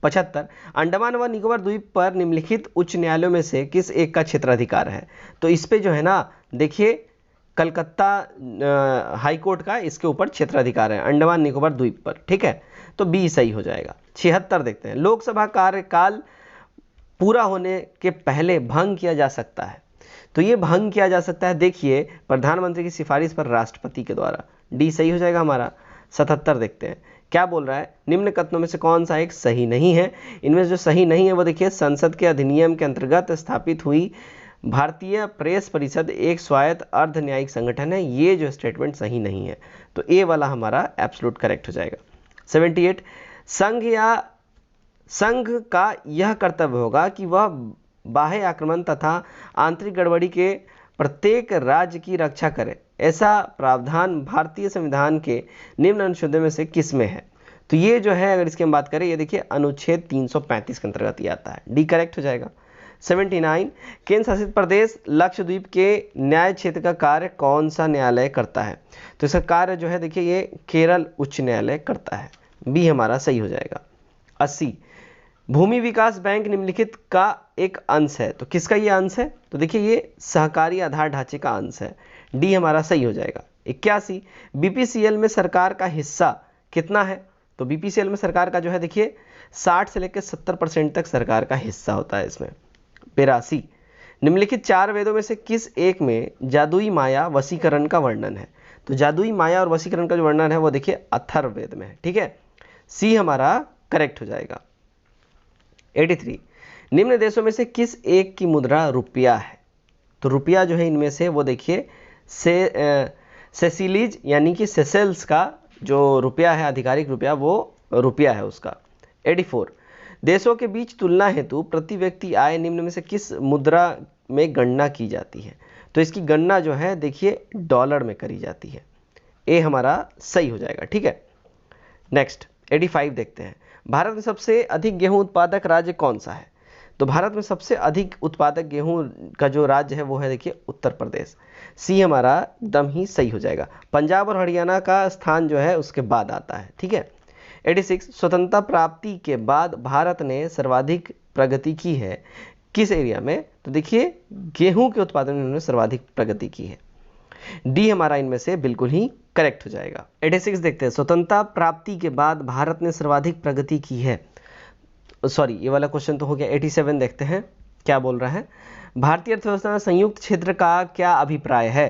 75 अंडमान व निकोबार द्वीप पर निम्नलिखित उच्च न्यायालयों में से किस एक का क्षेत्राधिकार है? तो इस पे जो है ना देखिए कलकत्ता हाई कोर्ट का इसके ऊपर क्षेत्राधिकार है अंडमान निकोबार द्वीप पर। ठीक है, तो बी सही हो जाएगा। 76 देखते हैं। लोकसभा कार्यकाल पूरा होने के पहले भंग किया जा सकता है, तो ये भंग किया जा सकता है देखिए प्रधानमंत्री की सिफारिश पर राष्ट्रपति के द्वारा। डी सही हो जाएगा हमारा। 77 देखते हैं क्या बोल रहा है? निम्न कथनों में से कौन सा एक सही नहीं है? इनमें जो सही नहीं है वो देखिए संसद के अधिनियम के अंतर्गत स्थापित हुई भारतीय प्रेस परिषद एक स्वायत्त अर्ध न्यायिक संगठन है, ये जो स्टेटमेंट सही नहीं है, तो ए वाला हमारा एब्सोल्यूट करेक्ट हो जाएगा। 78 संघ का यह कर्तव्य होगा कि वह बाह्य आक्रमण तथा आंतरिक गड़बड़ी के प्रत्येक राज्य की रक्षा करे, ऐसा प्रावधान भारतीय संविधान के निम्न अनुच्छेदों में से किस में है? तो ये जो है अगर इसकी हम बात करें ये देखिए अनुच्छेद 335 के अंतर्गत ये आता है, डी करेक्ट हो जाएगा। 79 केंद्र शासित प्रदेश लक्षद्वीप के न्याय क्षेत्र का कार्य कौन सा न्यायालय करता है? तो इसका कार्य जो है देखिए ये केरल उच्च न्यायालय करता है, बी हमारा सही हो जाएगा। 80 भूमि विकास बैंक निम्नलिखित का एक अंश है, तो किसका ये अंश है? तो देखिए ये सहकारी आधार ढांचे का अंश है, डी हमारा सही हो जाएगा। 81 बीपीसीएल में सरकार का हिस्सा कितना है? तो बीपीसीएल में सरकार का जो है देखिए 60 से लेकर 70% तक सरकार का हिस्सा होता है इसमें। 82 निम्नलिखित 4 वेदों में से किस एक में जादुई माया वशीकरण का वर्णन है? तो जादुई माया और वशीकरण का जो वर्णन है वो देखिए अथर्ववेद में है। ठीक है, सी हमारा करेक्ट हो जाएगा। 83 निम्न देशों में से किस एक की मुद्रा रुपया है? तो रुपया जो है इनमें से वो देखिए सेसिलीज यानी कि सेसेल्स का जो रुपया है आधिकारिक रुपया वो रुपया है उसका। 84 देशों के बीच तुलना हेतु प्रति व्यक्ति आय निम्न में से किस मुद्रा में गणना की जाती है? तो इसकी गणना जो है देखिए डॉलर में करी जाती है, ए हमारा सही हो जाएगा। ठीक है, नेक्स्ट 85 देखते हैं। भारत में सबसे अधिक गेहूं उत्पादक राज्य कौन सा है? तो भारत में सबसे अधिक उत्पादक गेहूं का जो राज्य है वो है देखिए उत्तर प्रदेश। सी हमारा एकदम ही सही हो जाएगा। पंजाब और हरियाणा का स्थान जो है उसके बाद आता है, ठीक है। 86 स्वतंत्रता प्राप्ति के बाद भारत ने सर्वाधिक प्रगति की है किस एरिया में? तो देखिए गेहूं के उत्पादन में उन्होंने सर्वाधिक प्रगति की है। डी हमारा इनमें से बिल्कुल ही करेक्ट हो जाएगा। 86 देखते हैं, स्वतंत्रता प्राप्ति के बाद भारत ने सर्वाधिक प्रगति की है। सॉरी, ये वाला क्वेश्चन तो हो गया। 87 देखते हैं क्या बोल रहा है। भारतीय अर्थव्यवस्था में संयुक्त क्षेत्र का क्या अभिप्राय है?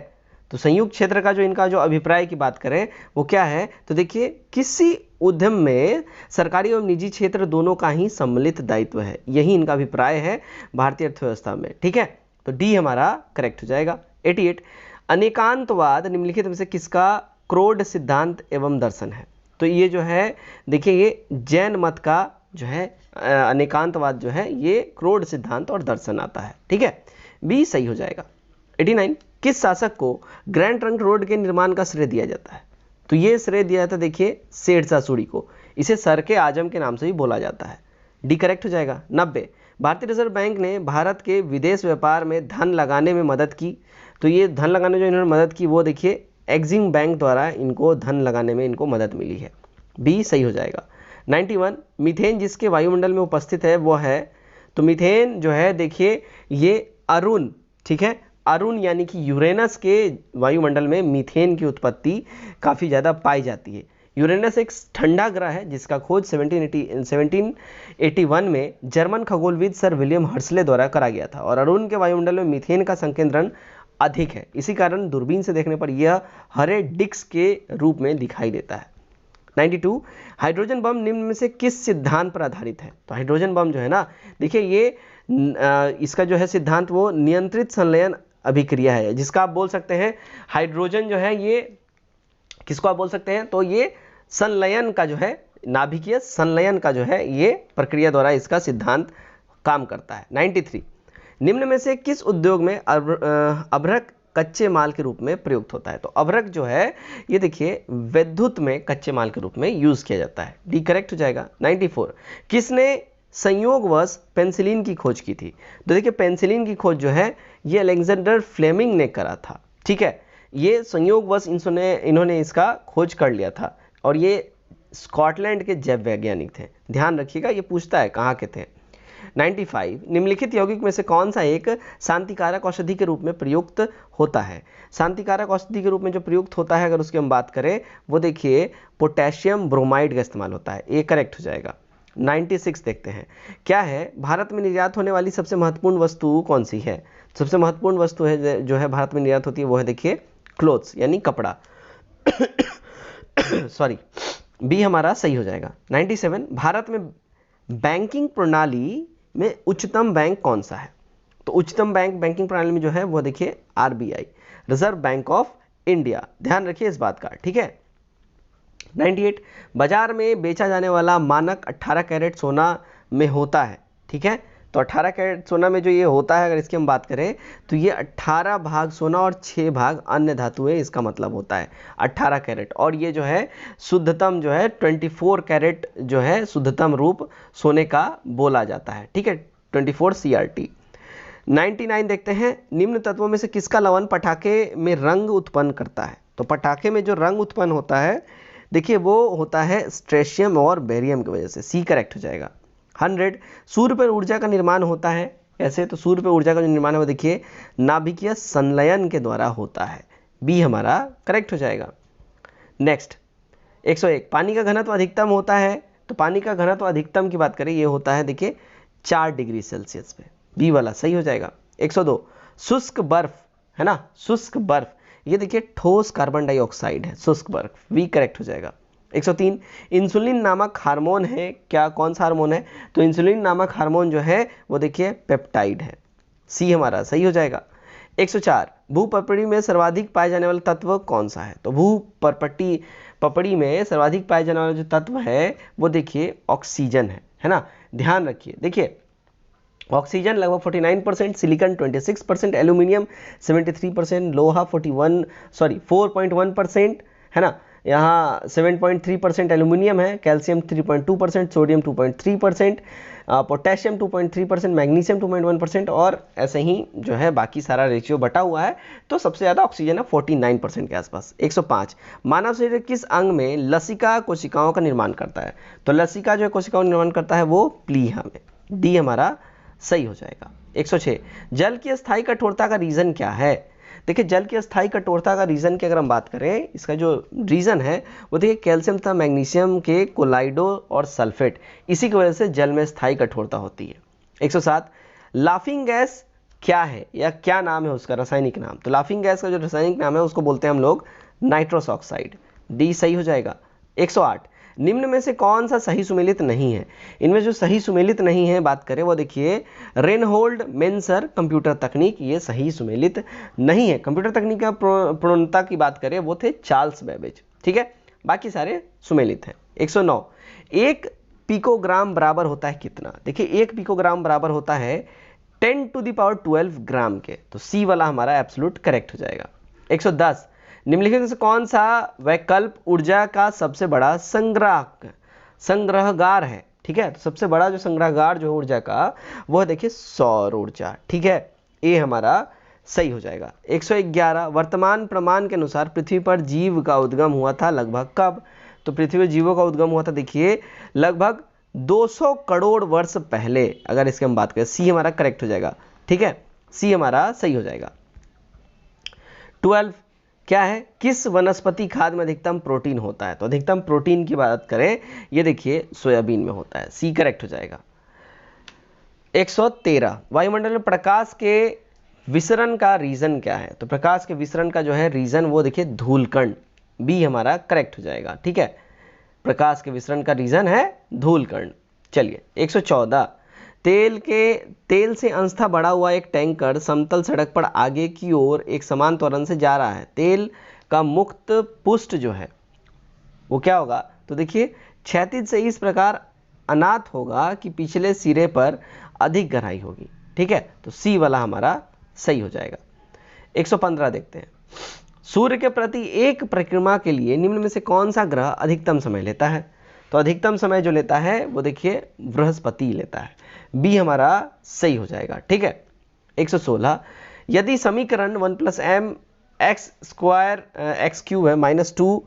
तो संयुक्त क्षेत्र का जो इनका जो अभिप्राय की बात करें वो क्या है? तो देखिए किसी उद्यम में सरकारी और निजी क्षेत्र दोनों का ही सम्मिलित दायित्व है, यही इनका अभिप्राय है भारतीय अर्थव्यवस्था में, ठीक है। तो डी हमारा करेक्ट हो जाएगा। 88 अनेकांतवाद निम्नलिखित में से किसका क्रोड सिद्धांत एवं दर्शन है? तो ये जो है देखिए ये जैन मत का जो है अनेकांतवाद जो है ये क्रोड सिद्धांत और दर्शन आता है, ठीक है। बी सही हो जाएगा। 89 किस शासक को ग्रैंड ट्रंक रोड के निर्माण का श्रेय दिया जाता है? तो ये श्रेय दिया जाता है देखिए शेरशाह सूरी को, इसे सर के आजम के नाम से भी बोला जाता है। डी करेक्ट हो जाएगा। 90 भारतीय रिजर्व बैंक ने भारत के विदेश व्यापार में धन लगाने में मदद की। तो ये धन लगाने जो इन्होंने मदद की वो देखिए एक्सिम बैंक द्वारा इनको धन लगाने में इनको मदद मिली है। बी सही हो जाएगा। 91 मीथेन जिसके वायुमंडल में उपस्थित है वो है, तो मीथेन जो है देखिए ये अरुण, ठीक है, अरुण यानी कि यूरेनस के वायुमंडल में मीथेन की उत्पत्ति काफ़ी ज़्यादा पाई जाती है। यूरेनस एक ठंडा ग्रह है जिसका खोज 1781 में जर्मन खगोलविद सर विलियम हर्सले द्वारा करा गया था और अरुण के वायुमंडल में मीथेन का संकेंद्रण अधिक है, इसी कारण दूरबीन से देखने पर यह हरे डिस्क के रूप में दिखाई देता है। 92 हाइड्रोजन बम निम्न में से किस सिद्धांत पर आधारित है? तो हाइड्रोजन बम जो है ना देखिए ये इसका जो है सिद्धांत वो नियंत्रित संलयन अभिक्रिया है, जिसका आप बोल सकते हैं हाइड्रोजन जो है ये किसको आप बोल सकते हैं? तो ये संलयन का जो है नाभिकीय संलयन का जो है ये प्रक्रिया द्वारा इसका सिद्धांत काम करता है। 93 निम्न में से किस उद्योग में अभ्रक कच्चे माल के रूप में प्रयुक्त होता है? तो अभ्रक जो है ये देखिए विद्युत में कच्चे माल के रूप में यूज किया जाता है। डी करेक्ट हो जाएगा। 94 किसने संयोगवश पेंसिलिन की खोज की थी? तो देखिए पेंसिलिन की खोज जो है ये अलेक्जेंडर फ्लेमिंग ने करा था, ठीक है। ये संयोगवश इन्होंने इसका खोज कर लिया था और ये स्कॉटलैंड के जैव वैज्ञानिक थे। ध्यान रखिएगा ये पूछता है कहाँ के थे। 95 निम्नलिखित यौगिक में से कौन सा एक शांतिकारक औषधि के रूप में प्रयुक्त होता है? शांतिकारक औषधि के रूप में जो प्रयुक्त होता है अगर उसकी हम बात करें वो देखिए पोटेशियम ब्रोमाइड का इस्तेमाल होता है, ये करेक्ट हो जाएगा। 96 देखते हैं क्या है भारत में निर्यात होने वाली सबसे महत्वपूर्ण वस्तु कौन सी है? सबसे महत्वपूर्ण वस्तु है जो है भारत में निर्यात होती है वो है देखिए क्लोथ्स यानी कपड़ा। सॉरी, बी हमारा सही हो जाएगा। 97 भारत में बैंकिंग प्रणाली में उच्चतम बैंक कौन सा है? तो उच्चतम बैंक बैंकिंग प्रणाली में जो है वो देखिए RBI, reserve bank of India. ध्यान रखिए इस बात का, ठीक है। 98 बाजार में बेचा जाने वाला मानक 18 कैरेट सोना में होता है, ठीक है। तो 18 कैरेट सोना में जो ये होता है अगर इसकी हम बात करें तो ये 18 भाग सोना और 6 भाग अन्य धातुएं इसका मतलब होता है 18 कैरेट। और ये जो है शुद्धतम जो है 24 कैरेट जो है शुद्धतम रूप सोने का बोला जाता है, ठीक है, 24 CRT। 99 देखते हैं निम्न तत्वों में से किसका लवण पटाखे में रंग उत्पन्न करता है? तो पटाखे में जो रंग उत्पन्न होता है देखिए वो होता है स्ट्रेशियम और बेरियम की वजह से। सी करेक्ट हो जाएगा। 100 सूर्य पर ऊर्जा का निर्माण होता है ऐसे, तो सूर्य पर ऊर्जा का जो निर्माण है वो देखिए नाभिकीय संलयन के द्वारा होता है। बी हमारा करेक्ट हो जाएगा। नेक्स्ट 101 पानी का घनत्व अधिकतम होता है, तो पानी का घनत्व अधिकतम की बात करें ये होता है देखिए 4 डिग्री सेल्सियस पे। बी वाला सही हो जाएगा। 102 शुष्क बर्फ है ना, शुष्क बर्फ ये देखिए ठोस कार्बन डाइऑक्साइड है शुष्क बर्फ। वी करेक्ट हो जाएगा। 103 इंसुलिन नामक हार्मोन है, क्या कौन सा हार्मोन है? तो इंसुलिन नामक हार्मोन जो है वो देखिए पेप्टाइड है। सी हमारा सही हो जाएगा। 104 भूपपड़ी में सर्वाधिक पाए जाने वाला तत्व कौन सा है? तो भूपपड़ी में सर्वाधिक पाए जाने वाला जो तत्व है वो देखिए ऑक्सीजन है ना। ध्यान रखिए देखिए ऑक्सीजन लगभग 49%, सिलिकॉन 26%, एल्यूमिनियम 73%, लोहा 4.1% है ना, यहाँ 7.3% एल्यूमिनियम है, कैल्शियम 3.2%, सोडियम 2.3%, पोटेशियम 2.3%, मैग्नीशियम 2.1% और ऐसे ही जो है बाकी सारा रेशियो बटा हुआ है। तो सबसे ज़्यादा ऑक्सीजन है 49% के आसपास। 105, मानव शरीर किस अंग में लसिका कोशिकाओं का निर्माण करता है? तो लसिका जो कोशिकाओं का निर्माण करता है वो प्लीहा में। डी हमारा सही हो जाएगा। 106, जल की अस्थायी कठोरता का रीजन क्या है? देखिए जल की अस्थायी कठोरता का रीजन की अगर हम बात करें, इसका जो रीजन है वो देखिए कैल्शियम तथा मैग्नीशियम के कोलाइडो और सल्फेट, इसी की वजह से जल में स्थायी कठोरता होती है। 107, लाफिंग गैस क्या है या क्या नाम है उसका रासायनिक नाम? तो लाफिंग गैस का जो रासायनिक नाम है उसको बोलते हैं हम लोग नाइट्रस ऑक्साइड। डी सही हो जाएगा। 108, निम्न में से कौन सा सही सुमेलित नहीं है? इनमें जो सही सुमेलित नहीं है बात करें वो देखिए रेनहोल्ड मेंसर कंप्यूटर तकनीक, ये सही सुमेलित नहीं है। कंप्यूटर तकनीक का पूर्णता की बात करें वो थे चार्ल्स बेबेज, ठीक है, बाकी सारे सुमेलित हैं। 109, एक पिकोग्राम बराबर होता है कितना? देखिए एक पिकोग्राम बराबर होता है 10⁻12 ग्राम के, तो सी वाला हमारा एब्सोल्यूट करेक्ट हो जाएगा। 110, निम्नलिखित में से कौन सा वैकल्प ऊर्जा का सबसे बड़ा संग्रहगार है? ठीक है, तो सबसे बड़ा जो संग्रहगार जो ऊर्जा का वो देखिए सौर ऊर्जा, ठीक है, ये हमारा सही हो जाएगा। 111, वर्तमान प्रमाण के अनुसार पृथ्वी पर जीव का उद्गम हुआ था लगभग कब? तो पृथ्वी पर जीवों का उद्गम हुआ था देखिए लगभग 200 करोड़ वर्ष पहले, अगर इसकी हम बात करें। सी हमारा करेक्ट हो जाएगा, ठीक है, सी हमारा सही हो जाएगा। 12 क्या है? किस वनस्पति खाद्य में अधिकतम प्रोटीन होता है? तो अधिकतम प्रोटीन की बात करें ये देखिए सोयाबीन में होता है। सी करेक्ट हो जाएगा। 113, वायुमंडल में प्रकाश के विसरण का रीजन क्या है? तो प्रकाश के विसरण का जो है रीजन वो देखिए धूलकण। बी हमारा करेक्ट हो जाएगा, ठीक है, प्रकाश के विसरण का रीजन है धूलकण। चलिए 114, तेल से अंशतः बढ़ा हुआ एक टैंकर समतल सड़क पर आगे की ओर एक समान त्वरण से जा रहा है। तेल का मुक्त पुष्ट जो है वो क्या होगा? तो देखिए क्षैतिज से इस प्रकार अनाथ होगा कि पिछले सिरे पर अधिक गहराई होगी, ठीक है, तो सी वाला हमारा सही हो जाएगा। 115 देखते हैं, सूर्य के प्रति एक परिक्रमा के लिए निम्न में से कौन सा ग्रह अधिकतम समय लेता है? तो अधिकतम समय जो लेता है वो देखिए बृहस्पति लेता है। बी हमारा सही हो जाएगा, ठीक है। 116, यदि समीकरण 1 + m x² x³ है -2,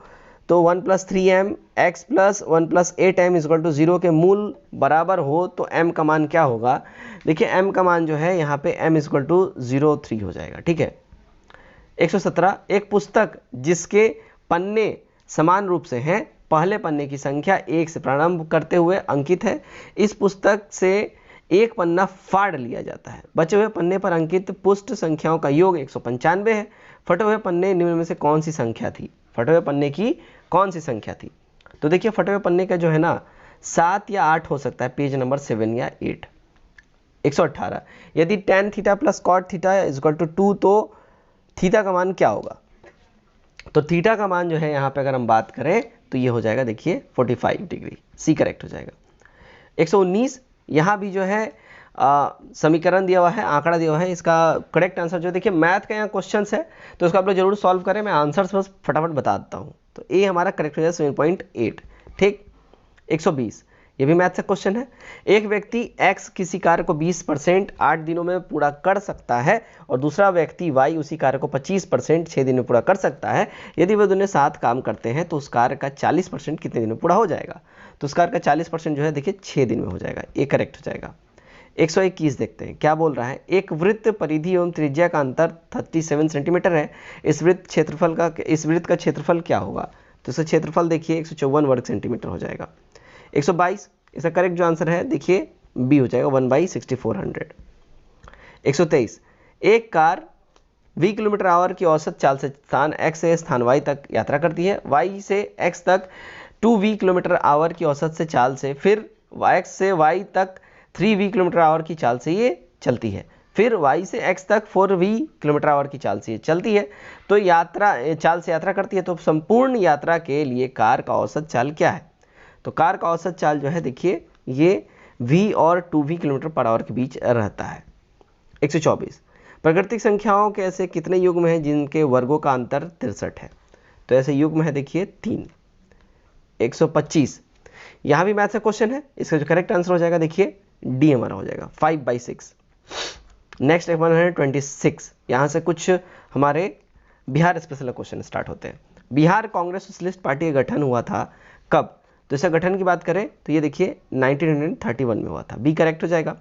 तो 1 + 3m x + 1 + 8m = 0 के मूल बराबर हो तो m का मान क्या होगा? देखिए m का मान जो है यहाँ पे m = 0.3 हो जाएगा, ठीक है। 117, एक पुस्तक जिसके पन्ने समान रूप से हैं, पहले पन्ने की संख्या 1 से प्रारंभ करते हुए अंकित है। इस पुस्तक से एक पन्ना फाड़ लिया जाता है। बचे हुए पन्ने पर अंकित पुष्ट संख्याओं का योग 195 है। फटे हुए पन्ने निम्न में से कौन सी संख्या थी? फटे हुए पन्ने की कौन सी संख्या थी? तो देखिए फटे हुए पन्ने का जो है ना 7 या 8 हो सकता है, पेज नंबर 7 या 8। 118, यदि tan थीटा + cot थीटा = 2 तो थीटा का मान क्या होगा? तो थीटा का मान जो है यहाँ पे अगर हम बात करें तो ये हो जाएगा देखिए 45 डिग्री। सी करेक्ट हो जाएगा। 119, यहाँ भी जो है समीकरण दिया हुआ है, आंकड़ा दिया हुआ है, इसका करेक्ट आंसर जो देखिए मैथ का यहाँ क्वेश्चन है तो इसको आप लोग जरूर सॉल्व करें। मैं आंसर बस फटाफट बता देता हूँ। तो ए हमारा करेक्ट हो जाएगा 7.8, ठीक। 120, ये भी मैथ का क्वेश्चन है। एक व्यक्ति x किसी कार्य को 20% 8 दिनों में पूरा कर सकता है और दूसरा व्यक्ति y उसी कार्य को 25% 6 दिन में पूरा कर सकता है। यदि वे दोनों साथ काम करते हैं तो उस कार्य का 40% कितने दिन में पूरा हो जाएगा? तो उस कार्य का 40% जो है देखिए 6 दिन में हो जाएगा। ये करेक्ट हो जाएगा। 121 देखते हैं क्या बोल रहा है। एक वृत्त परिधि एवं त्रिज्या का अंतर 37 सेंटीमीटर है। इस वृत्त का क्षेत्रफल क्या होगा? तो इसका क्षेत्रफल देखिए 154 वर्ग सेंटीमीटर हो जाएगा। 122, इसका करेक्ट जो आंसर है देखिए बी हो जाएगा 1/6400। 123, एक कार 20 किलोमीटर/आवर की औसत चाल से स्थान x से स्थान y तक यात्रा करती है। y से x तक 2v किलोमीटर/आवर की औसत से चाल से, फिर x से y तक 3v किलोमीटर/आवर की चाल से ये चलती है, फिर y से x तक 4v किलोमीटर/आवर की चाल से ये चलती है। तो चाल से यात्रा करती है। तो संपूर्ण यात्रा के लिए कार का औसत चाल क्या है? तो कार का औसत चाल जो है देखिए ये v और 2v किलोमीटर/आवर के बीच रहता है। 124, प्राकृतिक संख्याओं के ऐसे कितने युग्म हैं जिनके वर्गों का अंतर 63 है? तो ऐसे युग्म है देखिए 3, 125। यहाँ भी मैथ का क्वेश्चन है, इसका जो करेक्ट आंसर हो जाएगा देखिए डी हमारा हो जाएगा 5/6। नेक्स्ट 126, यहाँ से कुछ हमारे बिहार स्पेशल क्वेश्चन स्टार्ट होते हैं। बिहार कांग्रेस सोशलिस्ट पार्टी का गठन हुआ था कब? तो इसका गठन की बात करें तो ये देखिए 1931 में हुआ था, बी करेक्ट हो जाएगा।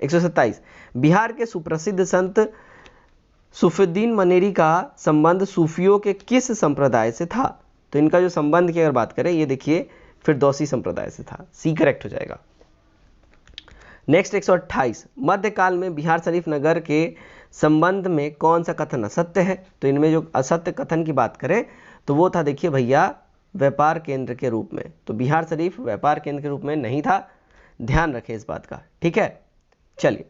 127, बिहार के सुप्रसिद्ध संत सूफीउद्दीन मनेरी का संबंध सूफियों के किस संप्रदाय से था? तो इनका जो संबंध की अगर बात करें ये देखिए फिरदौसी संप्रदाय से था, सी करेक्ट हो जाएगा। नेक्स्ट 128, मध्यकाल में बिहार शरीफ नगर के संबंध में कौन सा कथन असत्य है? तो इनमें जो असत्य कथन की बात करें तो वो था देखिए भैया व्यापार केंद्र के रूप में, तो बिहार शरीफ व्यापार केंद्र के रूप में नहीं था, ध्यान रखें इस बात का, ठीक है। चलिए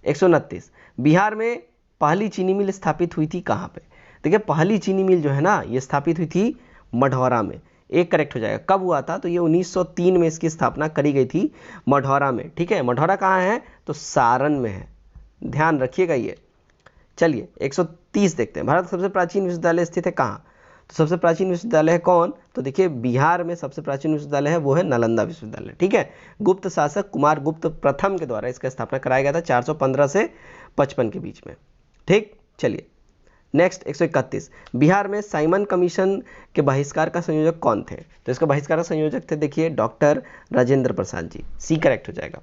129, बिहार में पहली चीनी मिल स्थापित हुई थी कहाँ पे? देखिए पहली चीनी मिल जो है ना ये स्थापित हुई थी मढ़ौरा में, एक करेक्ट हो जाएगा। कब हुआ था? तो ये 1903 में इसकी स्थापना करी गई थी मढ़ौरा में, ठीक है। मढ़ौरा कहाँ है? तो सारण में है, ध्यान रखिएगा ये। चलिए 130 देखते हैं, भारत का सबसे प्राचीन विश्वविद्यालय स्थित है कहाँ? तो सबसे प्राचीन विश्वविद्यालय है कौन? तो देखिए बिहार में सबसे प्राचीन विश्वविद्यालय है वो है नालंदा विश्वविद्यालय, ठीक है। गुप्त शासक कुमार गुप्त प्रथम के द्वारा इसका स्थापना कराया गया था 415 से 55 के बीच में, ठीक। चलिए नेक्स्ट 131, बिहार में साइमन कमीशन के बहिष्कार का संयोजक कौन थे? तो इसका बहिष्कार का संयोजक थे देखिए डॉक्टर राजेंद्र प्रसाद जी, सी करेक्ट हो जाएगा।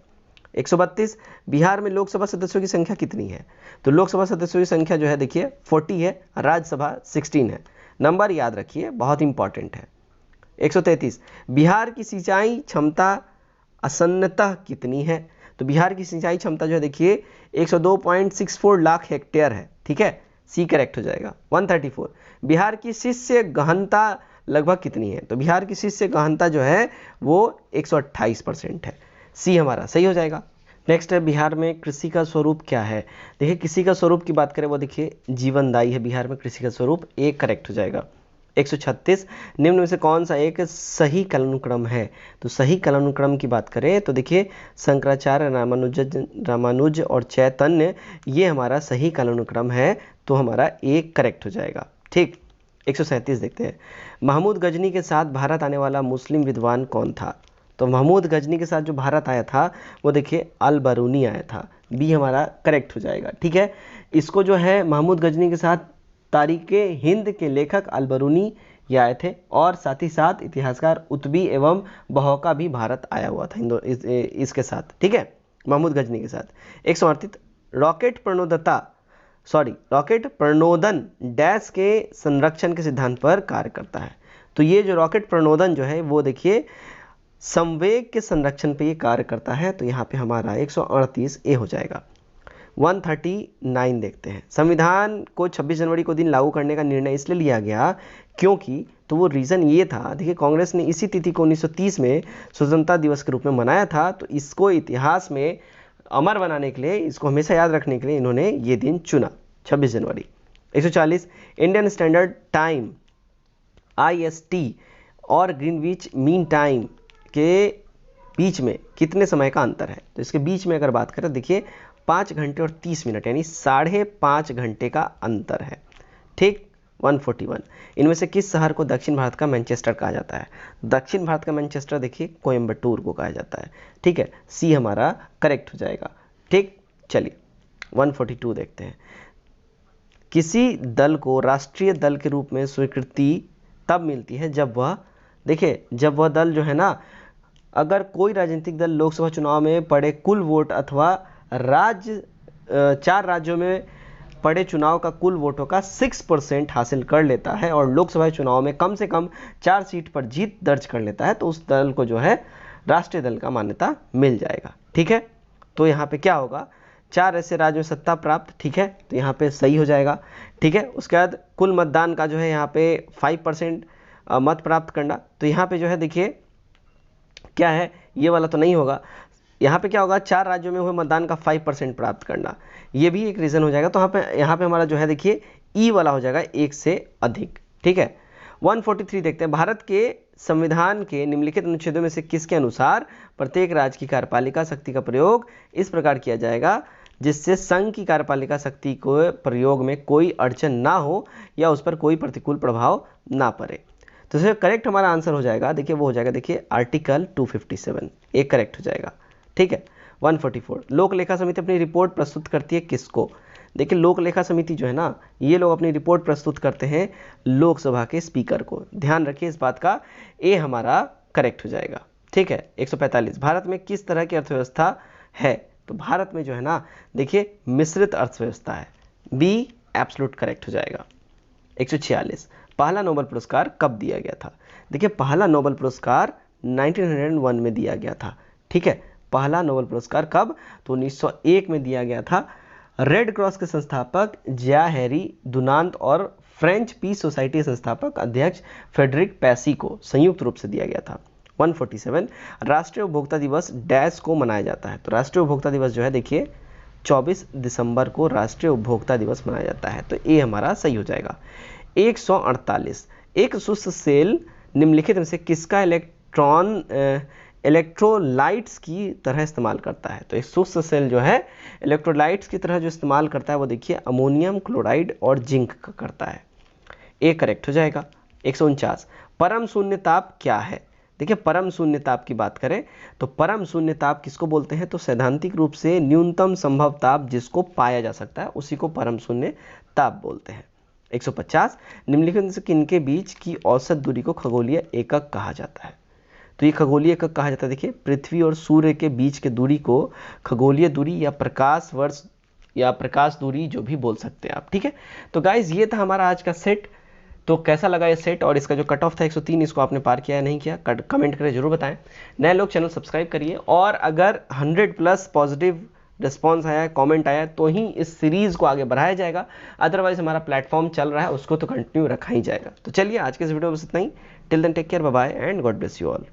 132, बिहार में लोकसभा सदस्यों की संख्या कितनी है? तो लोकसभा सदस्यों की संख्या जो है देखिए 40 है, राज्यसभा 16 है, नंबर याद रखिए बहुत इंपॉर्टेंट है। 133, बिहार की सिंचाई क्षमता असन्नतः कितनी है? तो बिहार की सिंचाई क्षमता जो है देखिए 102.64 लाख हेक्टेयर है, ठीक है, सी करेक्ट हो जाएगा। 134, बिहार की शिष्य गहनता लगभग कितनी है? तो बिहार की शिष्य गहनता जो है वो 128% है, सी हमारा सही हो जाएगा। नेक्स्ट है बिहार में कृषि का स्वरूप क्या है? देखिए कृषि का स्वरूप की बात करें वो देखिए जीवनदायी है बिहार में कृषि का स्वरूप, एक करेक्ट हो जाएगा। 136, निम्न में से कौन सा एक सही कालानुक्रम है? तो सही कालानुक्रम की बात करें तो देखिए शंकराचार्य, रामानुज और चैतन्य, ये हमारा सही कालानुक्रम है, तो हमारा एक करेक्ट हो जाएगा, ठीक। 137 देखते हैं, महमूद गजनी के साथ भारत आने वाला मुस्लिम विद्वान कौन था? तो महमूद गजनी के साथ जो भारत आया था वो देखिए अल बरूनी आया था, बी हमारा करेक्ट हो जाएगा, ठीक है। इसको जो है महमूद गजनी के साथ तारीखे हिंद के लेखक अल बरूनी ये आए थे, और साथ ही साथ इतिहासकार उत्बी एवं बहौका भी भारत आया हुआ था इसके साथ, ठीक है, महमूद गजनी के साथ। 138, रॉकेट प्रणोदन डैश के संरक्षण के सिद्धांत पर कार्य करता है। तो ये जो रॉकेट प्रणोदन जो है वो देखिए संवेग के संरक्षण पे ये कार्य करता है, तो यहाँ पे हमारा 138 ए हो जाएगा। 139 देखते हैं, संविधान को 26 जनवरी को दिन लागू करने का निर्णय इसलिए लिया गया क्योंकि, तो वो रीज़न ये था देखिए कांग्रेस ने इसी तिथि को 1930 में स्वतंत्रता दिवस के रूप में मनाया था, तो इसको इतिहास में अमर बनाने के लिए, इसको हमेशा याद रखने के लिए इन्होंने ये दिन चुना 26 जनवरी। 140, इंडियन स्टैंडर्ड टाइम IST और ग्रीनविच मीन टाइम के बीच में कितने समय का अंतर है? तो इसके बीच में अगर बात करें देखिए 5 घंटे और 30 मिनट यानी 5.5 घंटे का अंतर है, ठीक। 141, इनमें से किस शहर को दक्षिण भारत का मैनचेस्टर कहा जाता है? दक्षिण भारत का मैनचेस्टर देखिए कोयम्बटूर को कहा जाता है, ठीक है, सी हमारा करेक्ट हो जाएगा, ठीक। चलिए 142 देखते हैं, किसी दल को राष्ट्रीय दल के रूप में स्वीकृति तब मिलती है जब वह, देखिए जब वह दल जो है ना, अगर कोई राजनीतिक दल लोकसभा चुनाव में पड़े कुल वोट अथवा 4 राज्यों में पड़े चुनाव का कुल वोटों का 6% हासिल कर लेता है और लोकसभा चुनाव में कम से कम 4 सीट पर जीत दर्ज कर लेता है, तो उस दल को जो है राष्ट्रीय दल का मान्यता मिल जाएगा, ठीक है। तो यहाँ पे क्या होगा, 4 ऐसे राज्यों में सत्ता प्राप्त, ठीक है, तो यहाँ पे सही हो जाएगा, ठीक है। उसके बाद कुल मतदान का जो है यहाँ पे 5% मत प्राप्त करना, तो यहाँ पे जो है देखिए क्या है, ये वाला तो नहीं होगा, यहाँ पे क्या होगा, 4 राज्यों में हुए मतदान का 5% प्राप्त करना, ये भी एक रीज़न हो जाएगा। तो यहाँ पे हमारा जो है देखिए ई वाला हो जाएगा 1 से अधिक, ठीक है। 143 देखते हैं, भारत के संविधान के निम्नलिखित अनुच्छेदों में से किसके अनुसार प्रत्येक राज्य की कार्यपालिका शक्ति का प्रयोग इस प्रकार किया जाएगा जिससे संघ की कार्यपालिका शक्ति को प्रयोग में कोई अड़चन ना हो या उस पर कोई प्रतिकूल प्रभाव ना पड़े। तो इसमें करेक्ट हमारा आंसर हो जाएगा, देखिए वो हो जाएगा, देखिए आर्टिकल 257 एक करेक्ट हो जाएगा। ठीक है। 144 लोक लेखा समिति अपनी रिपोर्ट प्रस्तुत करती है किसको? देखिए लोक लेखा समिति जो है ना, ये लोग अपनी रिपोर्ट प्रस्तुत करते हैं लोकसभा के स्पीकर को। ध्यान रखिए इस बात का, ए हमारा करेक्ट हो जाएगा। ठीक है। 145 भारत में किस तरह की अर्थव्यवस्था है? तो भारत में जो है ना, देखिए मिश्रित अर्थव्यवस्था है, बी एब्सोल्यूट करेक्ट हो जाएगा। 146 पहला नोबेल पुरस्कार कब दिया गया था? देखिए पहला नोबेल पुरस्कार 1901 में दिया गया था। ठीक है। पहला नोबेल पुरस्कार कब? तो 1901 में दिया गया था। रेड क्रॉस के संस्थापक ज्या हैरी डुनांत और फ्रेंच पीस सोसाइटी के संस्थापक अध्यक्ष फ्रेडरिक पैसी को संयुक्त रूप से दिया गया था। 147 राष्ट्रीय उपभोक्ता दिवस डैश को मनाया जाता है? तो राष्ट्रीय उपभोक्ता दिवस जो है, देखिए 24 दिसंबर को राष्ट्रीय उपभोक्ता दिवस मनाया जाता है। तो ये हमारा सही हो जाएगा। 148 एक शुष्क सेल निम्नलिखित में से किसका इलेक्ट्रोलाइट्स की तरह इस्तेमाल करता है? तो एक शुष्क सेल जो है इलेक्ट्रोलाइट्स की तरह जो इस्तेमाल करता है वो देखिए अमोनियम क्लोराइड और जिंक का करता है। ए करेक्ट हो जाएगा। 149 परम शून्य ताप क्या है? देखिए परम शून्य ताप की बात करें तो परम शून्य ताप किसको बोलते हैं? तो सैद्धांतिक रूप से न्यूनतम संभव ताप जिसको पाया जा सकता है उसी को परम शून्य ताप बोलते हैं। 150 निम्नलिखित में से किनके बीच की औसत दूरी को खगोलीय एकक कहा जाता है? तो ये खगोलीय एकक कहा जाता है, देखिए पृथ्वी और सूर्य के बीच के दूरी को खगोलीय दूरी या प्रकाश वर्ष या प्रकाश दूरी जो भी बोल सकते हैं आप। ठीक है। तो गाइज ये था हमारा आज का सेट। तो कैसा लगा ये सेट और इसका जो कट ऑफ था 103, इसको आपने पार किया या नहीं किया, कमेंट करके जरूर बताएं। नए लोग चैनल सब्सक्राइब करिए और अगर 100+ पॉजिटिव रिस्पॉन्स आया है, कमेंट आया है, तो ही इस सीरीज़ को आगे बढ़ाया जाएगा। अदरवाइज हमारा प्लेटफॉर्म चल रहा है उसको तो कंटिन्यू रखा ही जाएगा। तो चलिए आज के इस वीडियो में बस इतना ही। Till then take care, bye bye and God bless you all.